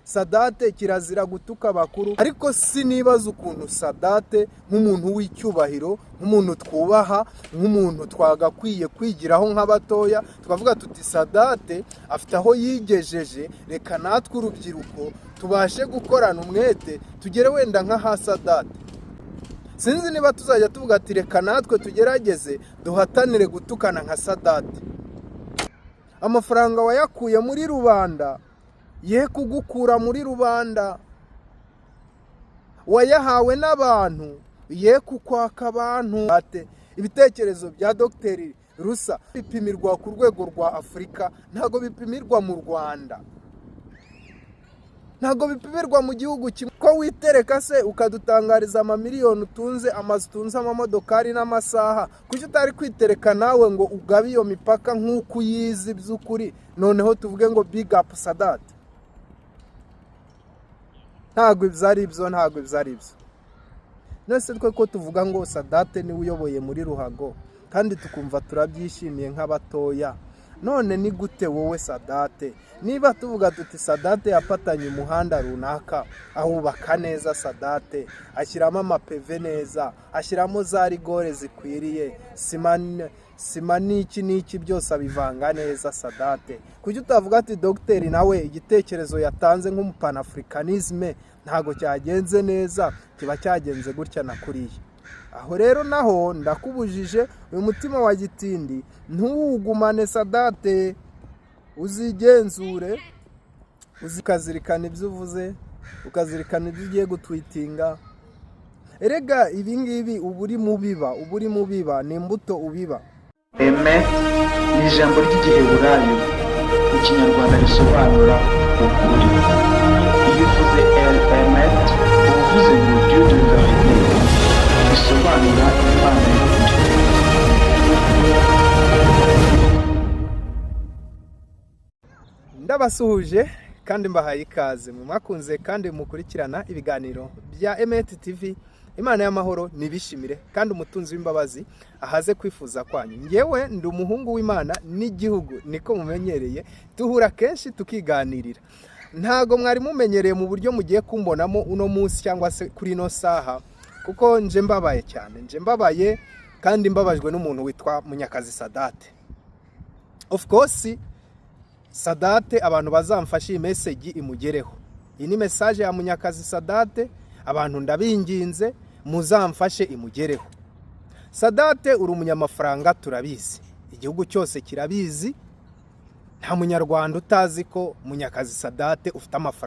Sadate kirazira gutuka abakuru, ariko sinibaza ukuntu Sadate nk'umuntu w'icyubahiro, nk'umuntu twubaha, nk'umuntu twagakwiye kwigiraho nk'abatoya, tukavuga tuti Sadate afite aho yigejeje, reka natwe urubyiruko tubashe gukorana umwete tugere wenda nk'aha Sadate. Sinzi niba tuzajya tuvuga ati reka natwe tugerageze duhatanire gutukana nka Sadate. Amafaranga wayakuye muri rubanda ye kugukura muri rubanda, wayahawe n'abantu ye kukwaka abantu. Ibitekerezo bya Dr. Rusa bipimirwa ku rwego rwa Afurika, ntago bipimirwa mu Rwanda, ntago bipimirwa mu gihugu kimwe. Ko witereka se ukadutangariza amamiliyoni utunze, amazu utunze, amamodokari n'amasaha, kuki utari kwitereka nawe ngo ugabe iyo mipaka nk'uko uyizi by'ukuri, noneho tuvuge ngo big up Sadate? Ntago ibyo ari byo, ntago ibyo ari byo. Nese twe ko tuvuga ngo Sadate niwe uyoboye muri ruhago kandi tukumva turabyishimiye nk'abatoya, none ni gute wowe Sadate, niba tuvuga tuti Sadate yapatanye umuhanda runaka, ahubaka neza Sadate, ashyiramo amapeve neza, ashyiramo za rigore zikwiriye, sima n'iki byose abivanga neza Sadate, kuki utavuga ati Dr. nawe igitekerezo yatanze nk'umupanafricanisme ntago cyagenze neza, kiba cyagenze gutya na kuriya? Aho rero naho ndakubujije, uyu mutima wa gitindi ntuwugumane Sadate, uzigenzure, ukazirikana ibyo uvuze, ukazirikana ibyo ugiye gutwitinga. Erega ibi ngibi uba uri mu biba, ni imbuto ubiba. Emet ni ijambo ry'igiheburayo, mu kinyarwanda risobanura ukuri. Iyo uvuze Emet uba uvuze ngo Dieu de vérité, bisobanura Imana y'ukuri. Ndabasuhuje kandi mbahaye ikaze mu mwakunze kandi mukurikirana ibiganiro bya Emet TV. Imana y'amahoro nibishimire kandi umutunzi w'imbabazi ahaze kwifuza kwanyu. Ngewe ndi umuhungu w'Imana n'igihugu, niko mumenyereye, tuhura kenshi tukiganirira. Ntago mwari mumenyereye mu buryo mugiye kumbonamo uno munsi cyangwa se kuri ino saha, kuko nje mbabaye cyane, nje mbabaye kandi mbabajwe n'umuntu witwa Munyakazi Sadate. Of course Sadate abantu bazamfasha iyi message imugereho. Iyi ni message ya Munyakazi Sadate, abantu ndabinginze muzamfashe imugereho. Sadate uri umunyamafaranga, turabizi, igihugu cyose kirabizi, nta munyarwanda utazi ko Munyakazi Sadate ufite amafaranga.